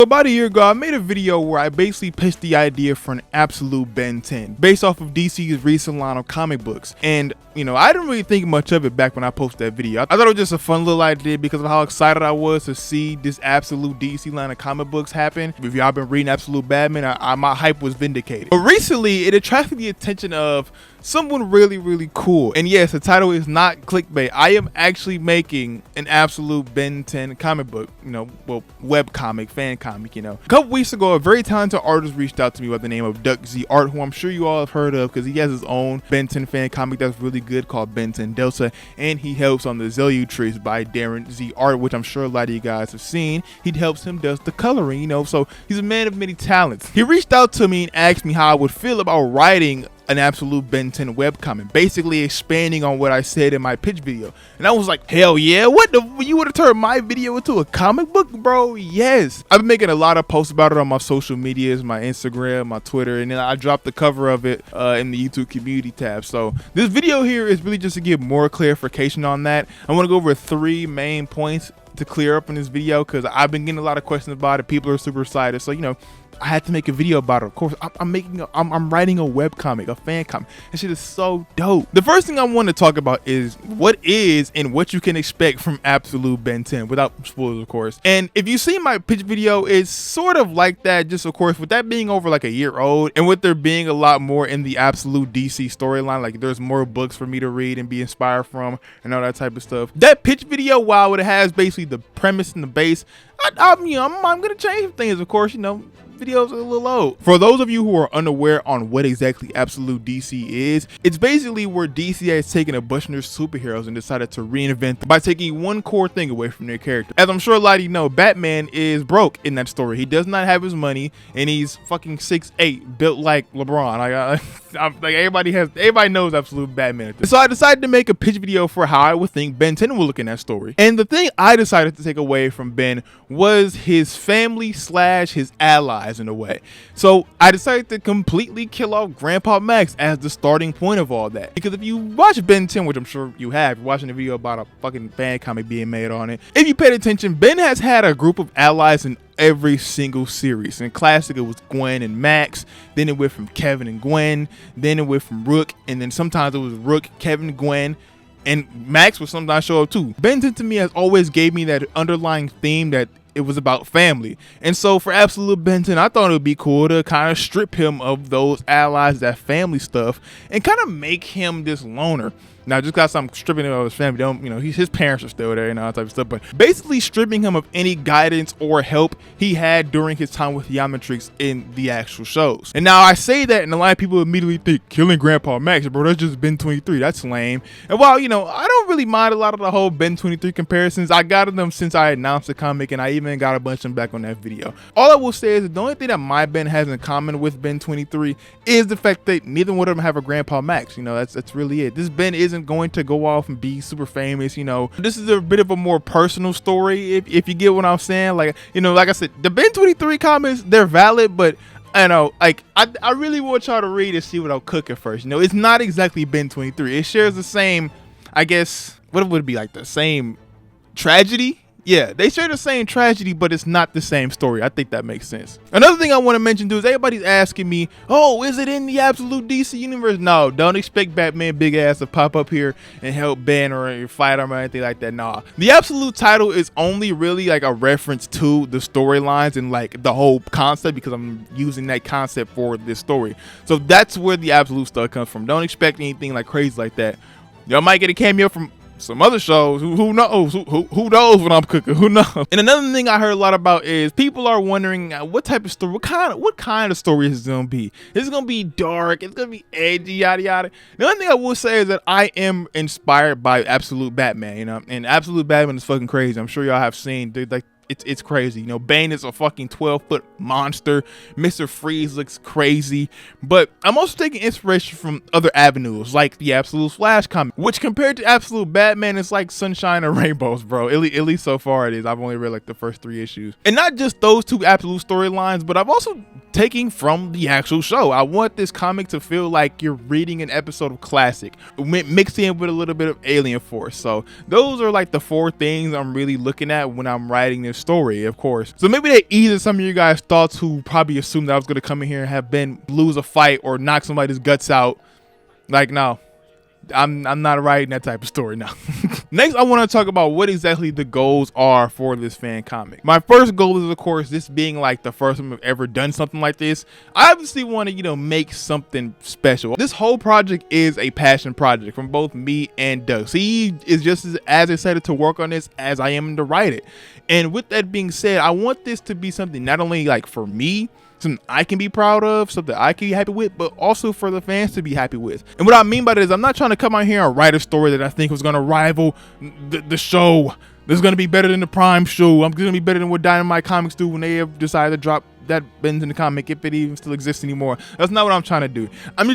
About a year ago, I made a video where I basically pitched the idea for an absolute Ben 10 based off of DC's recent line of comic books. And I didn't really think much of it back when I posted that video. I thought it was just a fun little idea because of how excited I was to see this absolute DC line of comic books happen. If y'all been reading Absolute Batman, my hype was vindicated. But recently, it attracted the attention of someone really cool. And yes, the title is not clickbait. I am actually making an absolute Ben 10 comic book, well, web comic, fan comic, A couple weeks ago, a very talented artist reached out to me by the name of DuckZ Art, who I'm sure you all have heard of because he has his own Ben 10 fan comic that's really good called Ben 10 Delta, and he helps on the OMNITRIX by DuckZ Art, which I'm sure a lot of you guys have seen. He helps him does the coloring, so he's a man of many talents. He reached out to me and asked me how I would feel about writing an absolute Ben 10 webcomic, basically expanding on what I said in my pitch video. And I was like, hell yeah, you would have turned my video into a comic book, bro? Yes. I've been making a lot of posts about it on my social medias, my Instagram, my Twitter, and then I dropped the cover of it in the YouTube community tab. So this video here is really just to give more clarification on that. I want to go over 3 main points to clear up in this video because I've been getting a lot of questions about it. People are super excited, so I had to make a video about it. Of course, I'm writing a web comic, a fan comic. That shit is so dope. The first thing I want to talk about is what is and what you can expect from absolute Ben 10 without spoilers, of course. And if you see my pitch video, it's sort of like that, just of course with that being over like a year old and with there being a lot more in the absolute DC storyline, like there's more books for me to read and be inspired from and all that type of stuff. That pitch video, while it has basically the premise and the base, I'm gonna change things, of course. Videos are a little old. For those of you who are unaware on what exactly absolute DC is, it's basically where DC has taken a bunch of their superheroes and decided to reinvent them by taking one core thing away from their character. As I'm sure a lot of you know, Batman is broke in that story. He does not have his money and he's fucking 6'8", built like LeBron. Everybody knows absolute Batman. So I decided to make a pitch video for how I would think Ben 10 will look in that story. And the thing I decided to take away from Ben was his family / his allies in a way. So I decided to completely kill off Grandpa Max as the starting point of all that. Because if you watch Ben 10, which I'm sure you have, you're watching a video about a fucking fan comic being made on it. If you paid attention, Ben has had a group of allies in every single series. In classic, it was Gwen and Max. Then it went from Kevin and Gwen. Then it went from Rook. And then sometimes it was Rook, Kevin, Gwen. And Max would sometimes show up too. Ben 10 to me has always gave me that underlying theme that it was about family. And so for absolute Ben 10, I thought it would be cool to kind of strip him of those allies, that family stuff, and kind of make him this loner. Now, just because I'm stripping him of his family, his parents are still there and all that type of stuff, but basically stripping him of any guidance or help he had during his time with the OMNITRIX in the actual shows. And now I say that, and a lot of people immediately think, killing Grandpa Max, bro, that's just Ben 23, that's lame. And while, I don't really mind a lot of the whole Ben 23 comparisons, I got them since I announced the comic, and I even got a bunch of them back on that video. All I will say is that the only thing that my Ben has in common with Ben 23 is the fact that neither one of them have a Grandpa Max. That's really it. This Ben isn't going to go off and be super famous. This is a bit of a more personal story, if you get what I'm saying. Like I said, the Ben 23 comments, they're valid, but I really want y'all to read and see what I'm cooking first. It's not exactly Ben 23. It shares the same, I guess, what would it be, like the same tragedy? Yeah, they share the same tragedy, but it's not the same story. I think that makes sense. Another thing I want to mention too is everybody's asking me, oh, is it in the absolute DC universe? No, don't expect Batman big ass to pop up here and help Ben or fight him or anything like that. Nah, the absolute title is only really like a reference to the storylines and like the whole concept, because I'm using that concept for this story. So that's where the absolute stuff comes from. Don't expect anything like crazy like that. Y'all might get a cameo from some other shows. Who knows? Who knows what I'm cooking? Who knows? And another thing I heard a lot about is people are wondering what type of story, what kind of story is it gonna be? Is it gonna be dark? It's gonna be edgy, yada yada. The only thing I will say is that I am inspired by Absolute Batman, and Absolute Batman is fucking crazy. I'm sure y'all have seen, like, it's crazy. Bane is a fucking 12-foot monster. Mr. Freeze looks crazy. But I'm also taking inspiration from other avenues, like the Absolute Flash comic, which compared to Absolute Batman is like sunshine and rainbows, bro. At least so far it is. I've only read like the first 3 issues. And not just those 2 absolute storylines, but I've also taken from the actual show. I want this comic to feel like you're reading an episode of Classic, mixed in with a little bit of Alien Force. So those are like the 4 things I'm really looking at when I'm writing this story, of course. So maybe that eases some of you guys' thoughts who probably assumed that I was gonna come in here and have Ben lose a fight or knock somebody's guts out. Like, no. I'm not writing that type of story now. Next, I want to talk about what exactly the goals are for this fan comic. My first goal is, of course, this being like the first time I've ever done something like this. I obviously want to, you know, make something special. This whole project is a passion project from both me and Doug. He is just as excited to work on this as I am to write it. And with that being said, I want this to be something not only like for me, something I can be proud of, something I can be happy with, but also for the fans to be happy with. And what I mean by that is I'm not trying to come out here and write a story that I think was going to rival the show. This is going to be better than the Prime show. I'm going to be better than what Dynamite Comics do when they have decided to drop that Ben's in the comic, if it even still exists anymore. That's not what I'm trying to do. I'm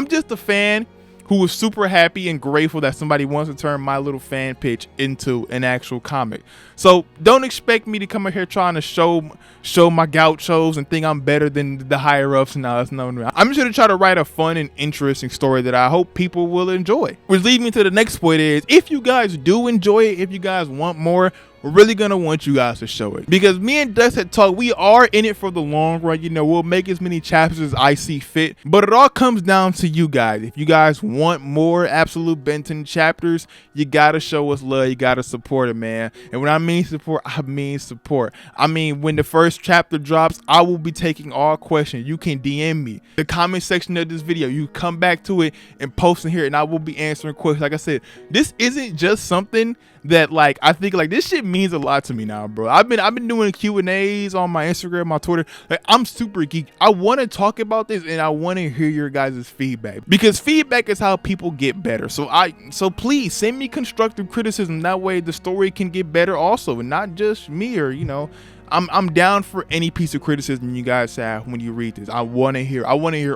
just a fan who was super happy and grateful that somebody wants to turn my little fan pitch into an actual comic. So don't expect me to come up here trying to show my gauchos and think I'm better than the higher ups. No, that's not me. I'm just gonna try to write a fun and interesting story that I hope people will enjoy. Which leads me to the next point is, if you guys do enjoy it, if you guys want more, we're really gonna want you guys to show it, because me and Dust had talked, we are in it for the long run. You know, we'll make as many chapters as I see fit, but it all comes down to you guys. If you guys want more Absolute Ben 10 chapters, you gotta show us love, you gotta support it, man. And when I mean support, I mean support. I mean, when the first chapter drops, I will be taking all questions. You can DM me the comment section of this video, you come back to it and post in here, and I will be answering questions. Like I said, this isn't just something that, like, I think like this shit means a lot to me now, bro. I've been doing Q&As on my Instagram, my Twitter. Like, I'm super geek. I want to talk about this, and I want to hear your guys' feedback, because feedback is how people get better. So please send me constructive criticism. That way the story can get better also, and not just me, or, you know, I'm down for any piece of criticism you guys have when you read this. I want to hear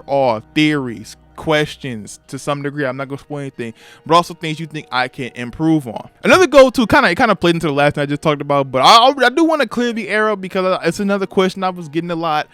all theories, questions to some degree. I'm not gonna spoil anything, but also things you think I can improve on. Another goal too, kind of played into the last thing I just talked about, but I do want to clear the air up, because it's another question I was getting a lot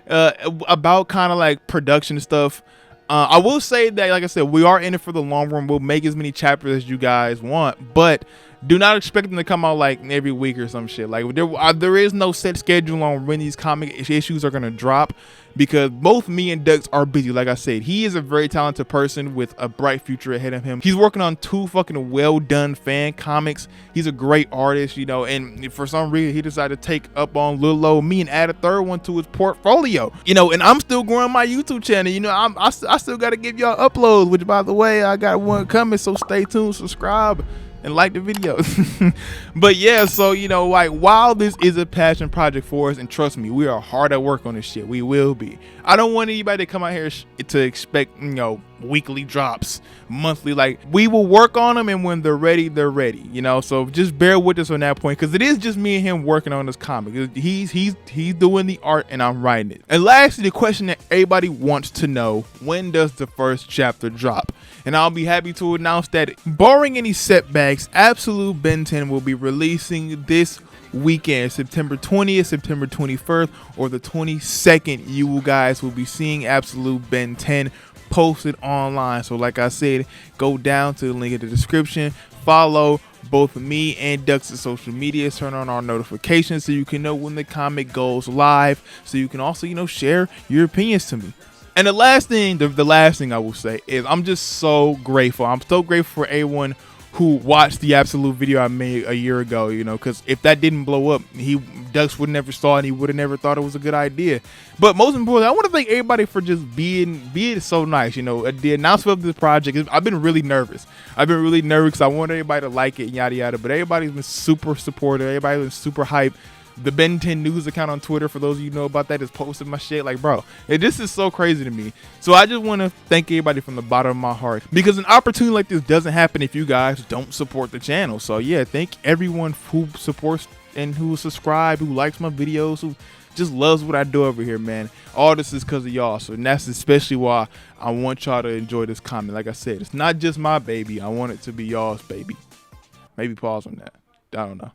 about kind of like production stuff. I will say that, like I said, we are in it for the long run. We'll make as many chapters as you guys want, but do not expect them to come out like every week or some shit. Like there is no set schedule on when these comic issues are gonna drop, because both me and Dux are busy. Like I said, he is a very talented person with a bright future ahead of him. He's working on 2 fucking well done fan comics. He's a great artist, you know, and for some reason he decided to take up on little old me and add a 3rd one to his portfolio, you know. And I'm still growing my YouTube channel, you know. I still got to give y'all uploads, which, by the way, I got one coming, so stay tuned, subscribe, and like the videos. But yeah, so, you know, like, while this is a passion project for us, and trust me, we are hard at work on this shit, we will be. I don't want anybody to come out here to expect, you know, weekly drops, monthly. Like, we will work on them, and when they're ready, you know. So just bear with us on that point, because it is just me and him working on this comic. He's doing the art and I'm writing it. And lastly, the question that everybody wants to know: when does the first chapter drop? And I'll be happy to announce that, barring any setbacks, Absolute Ben 10 will be releasing this weekend, September 20th, September 21st, or the 22nd. You guys will be seeing Absolute Ben 10 posted online. So like I said, go down to the link in the description, follow both me and DuckZ social media, turn on our notifications so you can know when the comic goes live, so you can also, you know, share your opinions to me. And the last thing I will say is, I'm just so grateful. I'm so grateful for everyone who watched the Absolute video I made a year ago, you know, because if that didn't blow up, Dux would never saw it, and he would have never thought it was a good idea. But most importantly, I want to thank everybody for just being so nice. You know, the announcement of this project, I've been really nervous. Because I want everybody to like it, yada yada. But everybody's been super supportive. Everybody's been super hyped. The Ben 10 news account on Twitter, for those of you who know about that, is posting my shit. Like, bro, this is so crazy to me. So I just want to thank everybody from the bottom of my heart, because an opportunity like this doesn't happen if you guys don't support the channel. So yeah, thank everyone who supports and who subscribed, who likes my videos, who just loves what I do over here, man. All this is because of y'all. So, and that's especially why I want y'all to enjoy this comment. Like I said, it's not just my baby. I want it to be y'all's baby. Maybe pause on that. I don't know.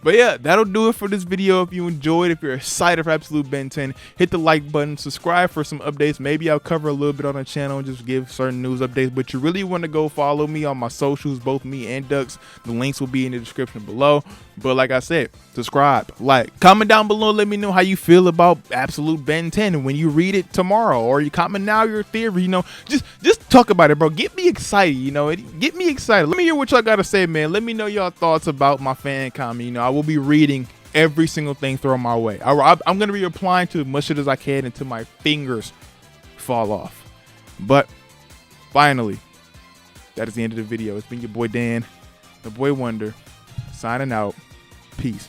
But yeah, that'll do it for this video. If you enjoyed, if you're excited for Absolute Ben 10, hit the like button, subscribe for some updates. Maybe I'll cover a little bit on the channel and just give certain news updates. But you really want to go follow me on my socials, both me and DuckZ. The links will be in the description below. But like I said, subscribe, like, comment down below. Let me know how you feel about Absolute Ben 10 when you read it tomorrow, or you comment now your theory. You know, just talk about it, bro. Get me excited. You know, get me excited. Let me hear what y'all gotta say, man. Let me know y'all thoughts about my fan comment. You know, I will be reading every single thing thrown my way. I'm gonna be replying to as much as I can until my fingers fall off. But finally, that is the end of the video. It's been your boy Dan, the boy Wonder, signing out. Peace.